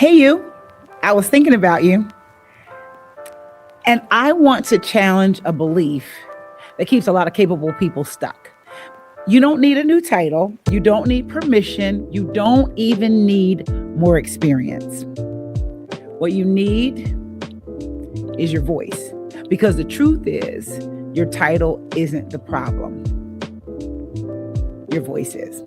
Hey, you, I was thinking about you, and I want to challenge a belief that keeps a lot of capable people stuck. You don't need a new title, you don't need permission, you don't even need more experience. What you need is your voice, because the truth is, your title isn't the problem, your voice is.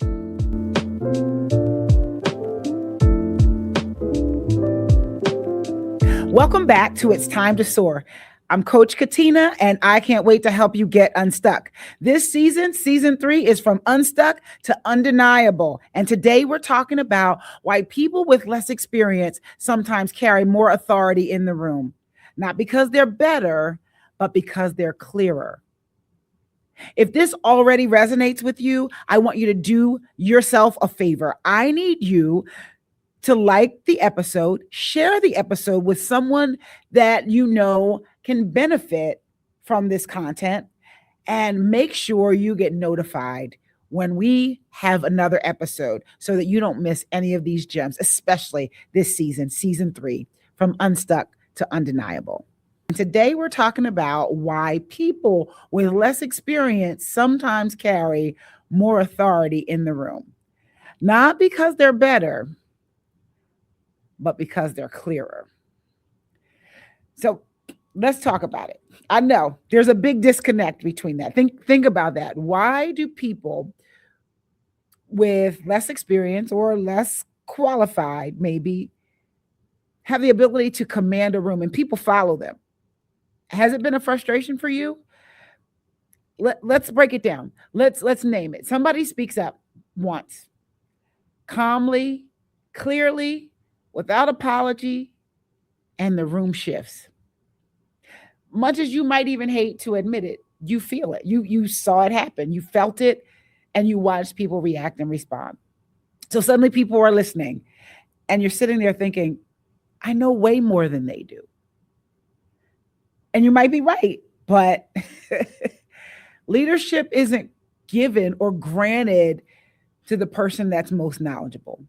Welcome back to It's Time to SOAR. I'm Coach Katina, and I can't wait to help you get unstuck. This season 3, is from unstuck to undeniable. And today we're talking about why people with less experience sometimes carry more authority in the room. Not because they're better, but because they're clearer. If this already resonates with you, I want you to do yourself a favor. I need you to like the episode, share the episode with someone that you know can benefit from this content, and make sure you get notified when we have another episode so that you don't miss any of these gems, especially this season 3, from unstuck to undeniable. And today we're talking about why people with less experience sometimes carry more authority in the room. Not because they're better, but because they're clearer. So let's talk about it. I know there's a big disconnect between that. Think about that. Why do people with less experience or less qualified maybe have the ability to command a room and people follow them? Has it been a frustration for you? Let's break it down. Let's name it. Somebody speaks up once, calmly, clearly, without apology, and the room shifts. Much as you might even hate to admit it, you feel it. You saw it happen. You felt it, and you watched people react and respond. So suddenly people are listening, and you're sitting there thinking, I know way more than they do. And you might be right, but leadership isn't given or granted to the person that's most knowledgeable.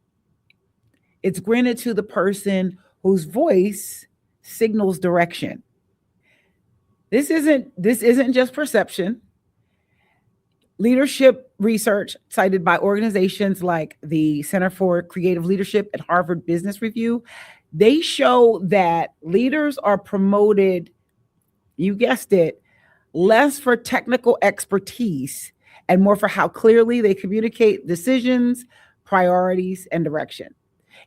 It's granted to the person whose voice signals direction. This isn't just perception. Leadership research cited by organizations like the Center for Creative Leadership at Harvard Business Review, they show that leaders are promoted, you guessed it, less for technical expertise and more for how clearly they communicate decisions, priorities, and direction.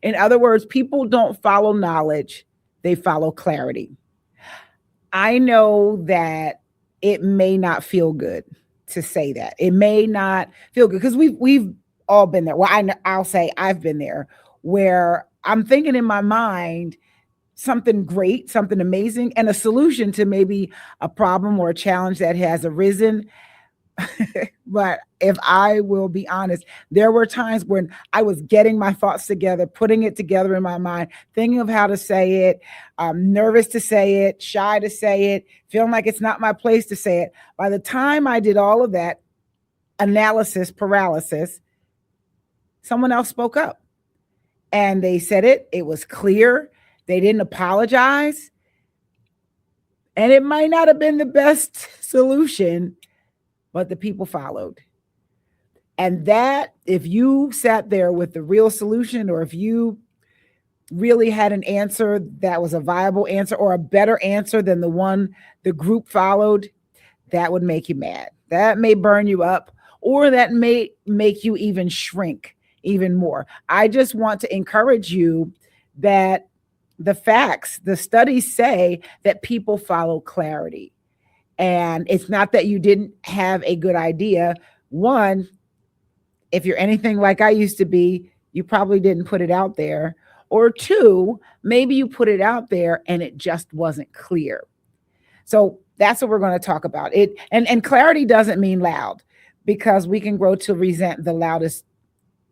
In other words, people don't follow knowledge, they follow clarity. I know that it may not feel good to say that. It may not feel good because we've all been there. Well, I'll say I've been there, where I'm thinking in my mind something great, something amazing, and a solution to maybe a problem or a challenge that has arisen. But if I will be honest, there were times when I was getting my thoughts together, putting it together in my mind, thinking of how to say it, nervous to say it, shy to say it, feeling like it's not my place to say it. By the time I did all of that analysis paralysis, someone else spoke up and they said it. It was clear. They didn't apologize. And it might not have been the best solution, but the people followed. And that, if you sat there with the real solution, or if you really had an answer that was a viable answer or a better answer than the one the group followed, that would make you mad. That may burn you up, or that may make you even shrink even more. I just want to encourage you that the facts, the studies say that people follow clarity. And it's not that you didn't have a good idea. One, if you're anything like I used to be, you probably didn't put it out there. Or two, maybe you put it out there and it just wasn't clear. So that's what we're going to talk about. And clarity doesn't mean loud, because we can grow to resent the loudest,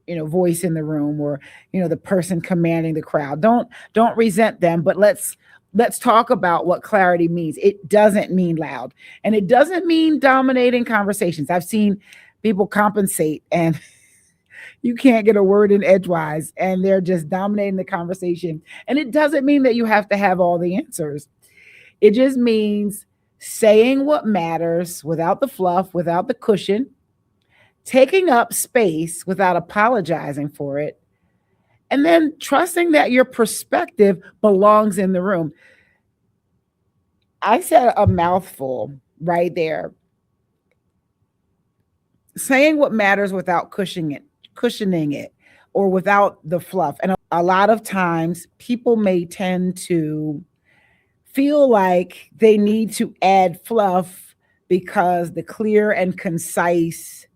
voice in the room, or, the person commanding the crowd. Don't resent them, but let's talk about what clarity means. It doesn't mean loud, and it doesn't mean dominating conversations. I've seen people compensate and You can't get a word in edgewise, and they're just dominating the conversation. And it doesn't mean that you have to have all the answers. It just means saying what matters without the fluff, without the cushion, taking up space without apologizing for it, and then trusting that your perspective belongs in the room. I said a mouthful right there. Saying what matters without cushioning it, or without the fluff. And a lot of times people may tend to feel like they need to add fluff because the clear and concise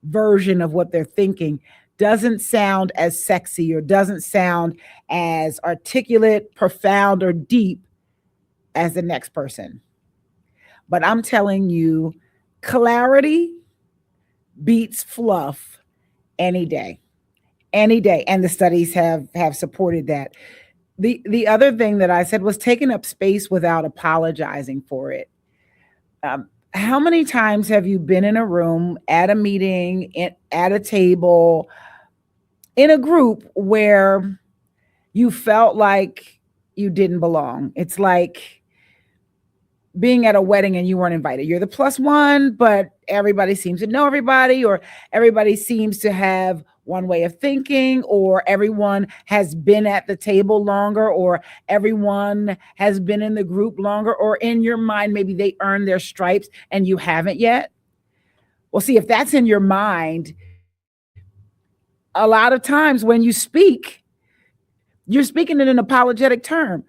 version of what they're thinking doesn't sound as sexy or doesn't sound as articulate, profound, or deep as the next person. But I'm telling you, clarity beats fluff any day. Any day. And the studies have supported that. The other thing that I said was taking up space without apologizing for it. How many times have you been in a room, at a meeting, at a table, in a group where you felt like you didn't belong? It's like being at a wedding and you weren't invited. You're the plus one, but everybody seems to know everybody, or everybody seems to have one way of thinking, or everyone has been at the table longer, or everyone has been in the group longer, or in your mind, maybe they earned their stripes and you haven't yet. Well, see, if that's in your mind, a lot of times when you speak, you're speaking in an apologetic tone,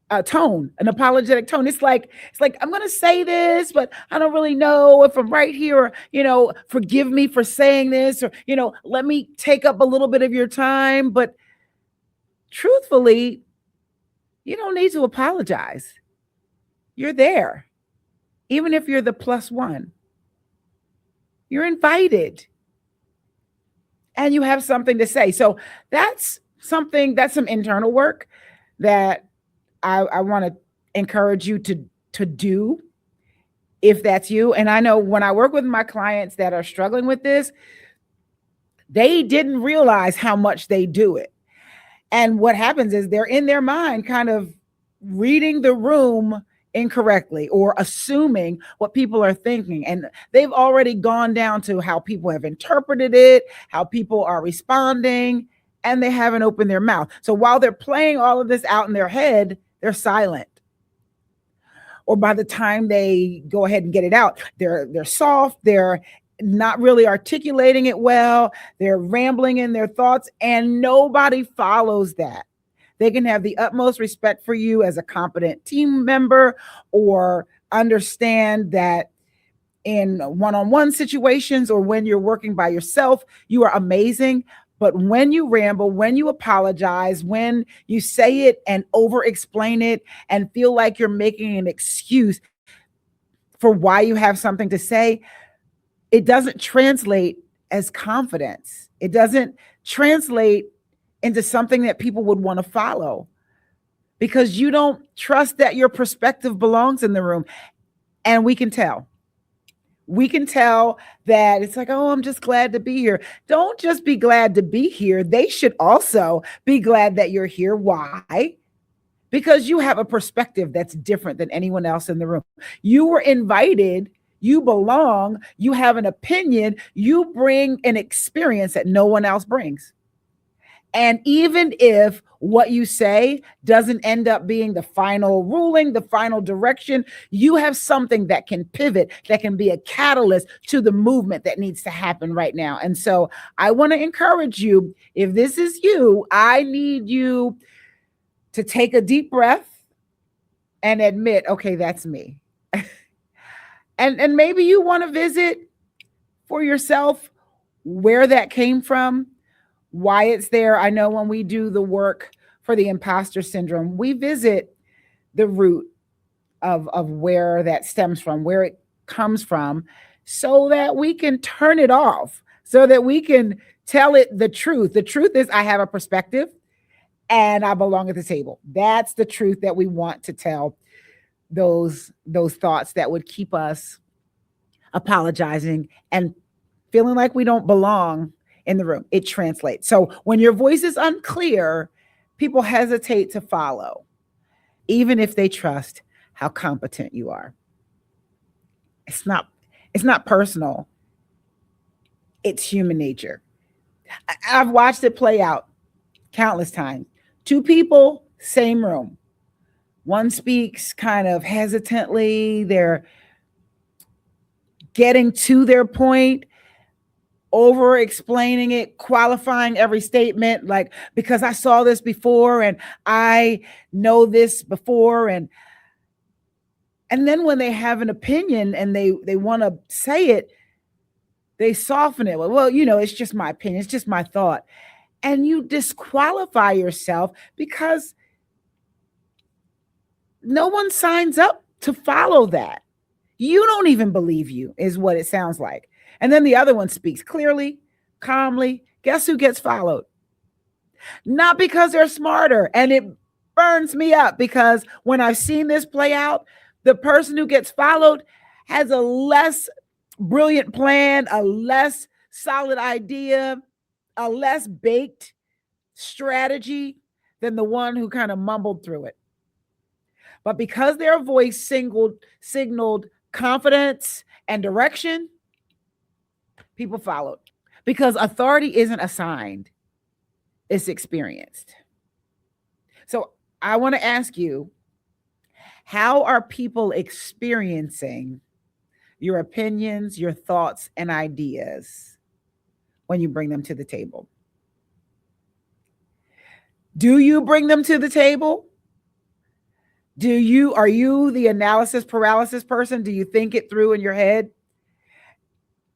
an apologetic tone. It's like I'm going to say this, but I don't really know if I'm right here, or forgive me for saying this, or let me take up a little bit of your time. But truthfully, you don't need to apologize. You're there. Even if you're the plus one, you're invited and you have something to say. So that's some internal work that I want to encourage you to do if that's you. And I know when I work with my clients that are struggling with this, they didn't realize how much they do it. And what happens is they're in their mind kind of reading the room incorrectly, or assuming what people are thinking. And they've already gone down to how people have interpreted it, how people are responding, and they haven't opened their mouth. So while they're playing all of this out in their head, they're silent. Or by the time they go ahead and get it out, they're soft, they're not really articulating it well, they're rambling in their thoughts, and nobody follows that. They can have the utmost respect for you as a competent team member, or understand that in one-on-one situations, or when you're working by yourself, you are amazing. But when you ramble, when you apologize, when you say it and over explain it and feel like you're making an excuse for why you have something to say, it doesn't translate as confidence. It doesn't translate into something that people would want to follow, because you don't trust that your perspective belongs in the room. And we can tell. We can tell that it's like, oh, I'm just glad to be here. Don't just be glad to be here. They should also be glad that you're here. Why? Because you have a perspective that's different than anyone else in the room. You were invited. You belong. You have an opinion. You bring an experience that no one else brings. And even if what you say doesn't end up being the final ruling, the final direction, you have something that can pivot, that can be a catalyst to the movement that needs to happen right now. And so I want to encourage you, if this is you, I need you to take a deep breath and admit, okay, that's me. and maybe you want to visit for yourself where that came from, why it's there. I know when we do the work for the imposter syndrome, we visit the root of where that stems from, where it comes from, so that we can turn it off, so that we can tell it the truth. The truth is, I have a perspective and I belong at the table. That's the truth that we want to tell those thoughts that would keep us apologizing and feeling like we don't belong in the room. It translates. So when your voice is unclear, people hesitate to follow, even if they trust how competent you are. It's not personal. It's human nature. I've watched it play out countless times. Two people, same room. One speaks kind of hesitantly. They're getting to their point, over explaining it, qualifying every statement, like, because I saw this before and I know this before. And then when they have an opinion and they want to say it, they soften it. Well, it's just my opinion. It's just my thought. And you disqualify yourself because no one signs up to follow that. You don't even believe you, is what it sounds like. And then the other one speaks clearly, calmly. Guess who gets followed? Not because they're smarter. And it burns me up because when I've seen this play out, the person who gets followed has a less brilliant plan, a less solid idea, a less baked strategy than the one who kind of mumbled through it. But because their voice signaled confidence and direction, people followed. Because authority isn't assigned, it's experienced. So I want to ask you, how are people experiencing your opinions, your thoughts, and ideas when you bring them to the table? Do you bring them to the table? Are you the analysis paralysis person? Do you think it through in your head?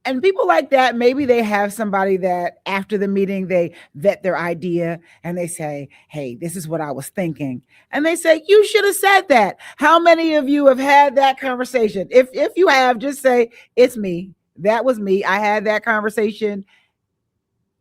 And people like that, maybe they have somebody that after the meeting, they vet their idea and they say, hey, this is what I was thinking. And they say, you should have said that. How many of you have had that conversation? If you have, just say, it's me. That was me. I had that conversation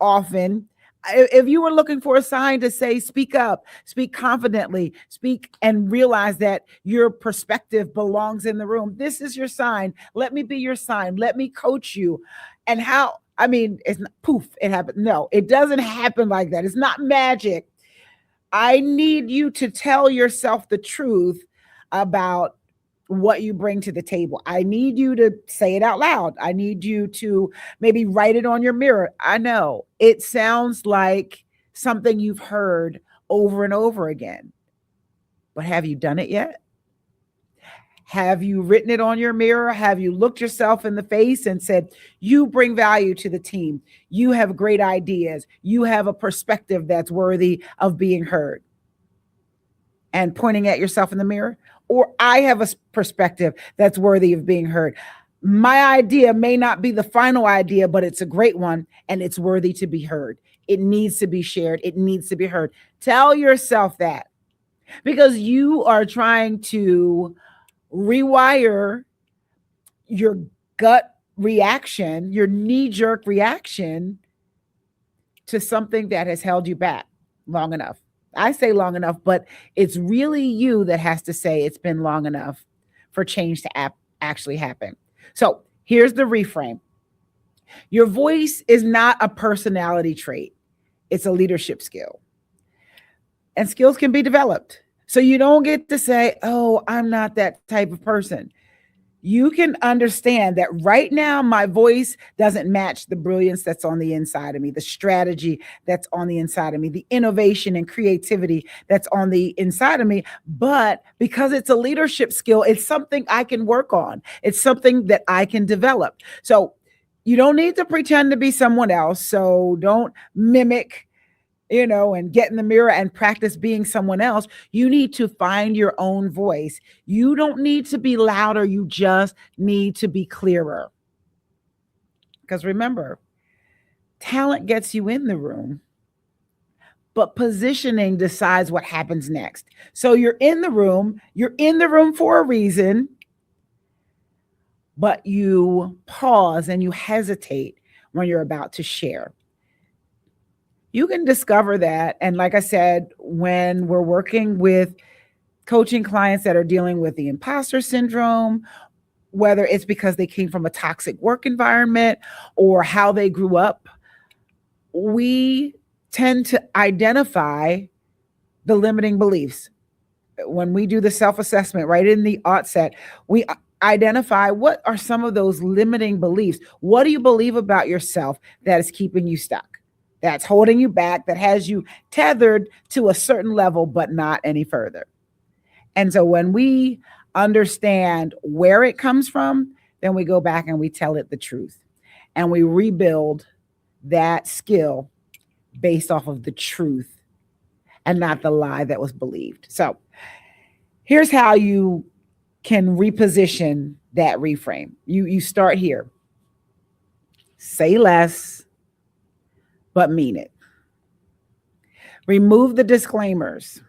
often. If you were looking for a sign to say, speak up, speak confidently, speak and realize that your perspective belongs in the room. This is your sign. Let me be your sign. Let me coach you. And it's not poof, it happened. No, it doesn't happen like that. It's not magic. I need you to tell yourself the truth about what you bring to the table. I need you to say it out loud. I need you to maybe write it on your mirror. I know it sounds like something you've heard over and over again, but have you done it yet? Have you written it on your mirror? Have you looked yourself in the face and said, you bring value to the team. You have great ideas. You have a perspective that's worthy of being heard. And pointing at yourself in the mirror? Or I have a perspective that's worthy of being heard. My idea may not be the final idea, but it's a great one and it's worthy to be heard. It needs to be shared. It needs to be heard. Tell yourself that, because you are trying to rewire your gut reaction, your knee-jerk reaction to something that has held you back long enough. I say long enough, but it's really you that has to say it's been long enough for change to actually happen. So here's the reframe. Your voice is not a personality trait. It's a leadership skill. And skills can be developed. So you don't get to say, oh, I'm not that type of person. You can understand that right now my voice doesn't match the brilliance that's on the inside of me, the strategy that's on the inside of me, the innovation and creativity that's on the inside of me. But because it's a leadership skill, it's something I can work on. It's something that I can develop. So you don't need to pretend to be someone else. So don't mimic, and get in the mirror and practice being someone else. You need to find your own voice. You don't need to be louder. You just need to be clearer. Because remember, talent gets you in the room, but positioning decides what happens next. So you're in the room for a reason, but you pause and you hesitate when you're about to share. You can discover that. And like I said, when we're working with coaching clients that are dealing with the imposter syndrome, whether it's because they came from a toxic work environment or how they grew up, we tend to identify the limiting beliefs. When we do the self-assessment right in the outset, we identify what are some of those limiting beliefs. What do you believe about yourself that is keeping you stuck, that's holding you back, that has you tethered to a certain level but not any further? And so when we understand where it comes from, then we go back and we tell it the truth, and we rebuild that skill based off of the truth and not the lie that was believed. So here's how you can reposition that reframe. You start here. Say less, but mean it. Remove the disclaimers.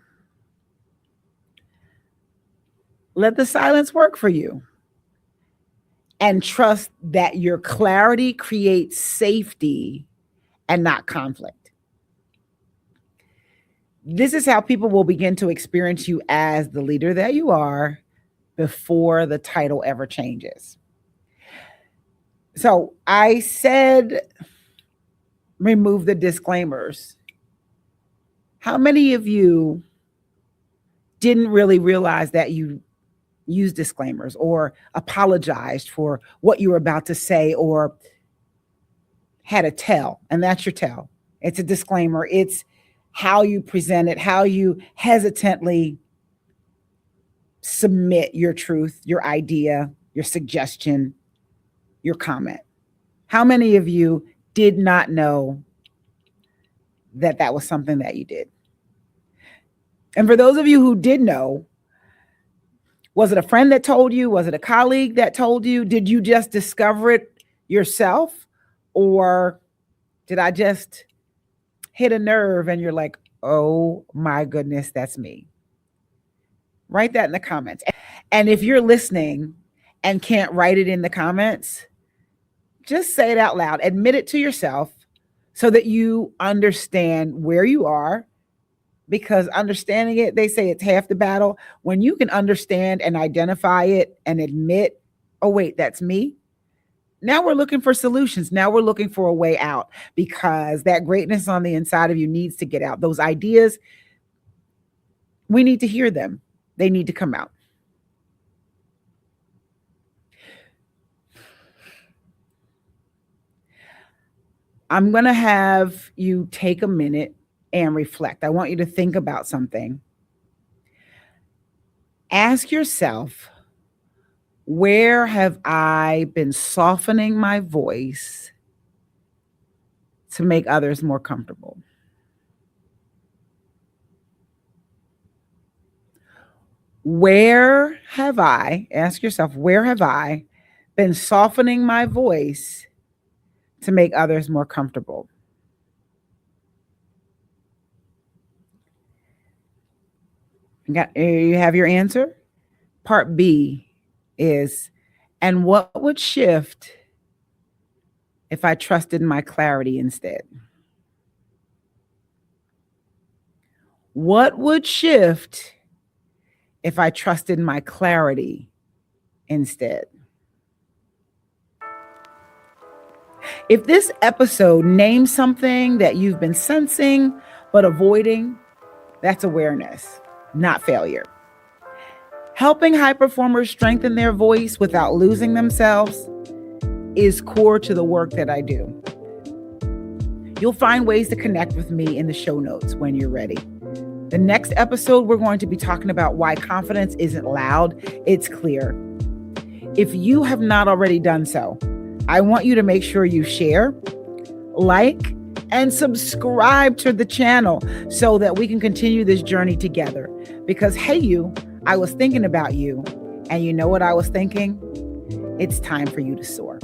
Let the silence work for you. And trust that your clarity creates safety and not conflict. This is how people will begin to experience you as the leader that you are before the title ever changes. So I said, remove the disclaimers. How many of you didn't really realize that you use disclaimers or apologized for what you were about to say or had a tell? And that's your tell. It's a disclaimer. It's how you present it, how you hesitantly submit your truth, your idea, your suggestion, your comment. How many of you did not know that that was something that you did? And for those of you who did know, was it a friend that told you? Was it a colleague that told you? Did you just discover it yourself? Or did I just hit a nerve and you're like, oh my goodness, that's me? Write that in the comments. And if you're listening and can't write it in the comments, just say it out loud. Admit it to yourself so that you understand where you are. Because understanding it, they say it's half the battle. When you can understand and identify it and admit, oh, wait, that's me. Now we're looking for solutions. Now we're looking for a way out, because that greatness on the inside of you needs to get out. Those ideas, we need to hear them. They need to come out. I'm going to have you take a minute and reflect. I want you to think about something. Ask yourself, where have I been softening my voice to make others more comfortable? Where have I, ask yourself, where have I been softening my voice to make others more comfortable? You have your answer? Part B is, and what would shift if I trusted my clarity instead? What would shift if I trusted my clarity instead? If this episode names something that you've been sensing but avoiding, that's awareness, not failure. Helping high performers strengthen their voice without losing themselves is core to the work that I do. You'll find ways to connect with me in the show notes when you're ready. The next episode, we're going to be talking about why confidence isn't loud, it's clear. If you have not already done so, I want you to make sure you share, like, and subscribe to the channel so that we can continue this journey together. Because, hey, I was thinking about you, and you know what I was thinking? It's time for you to soar.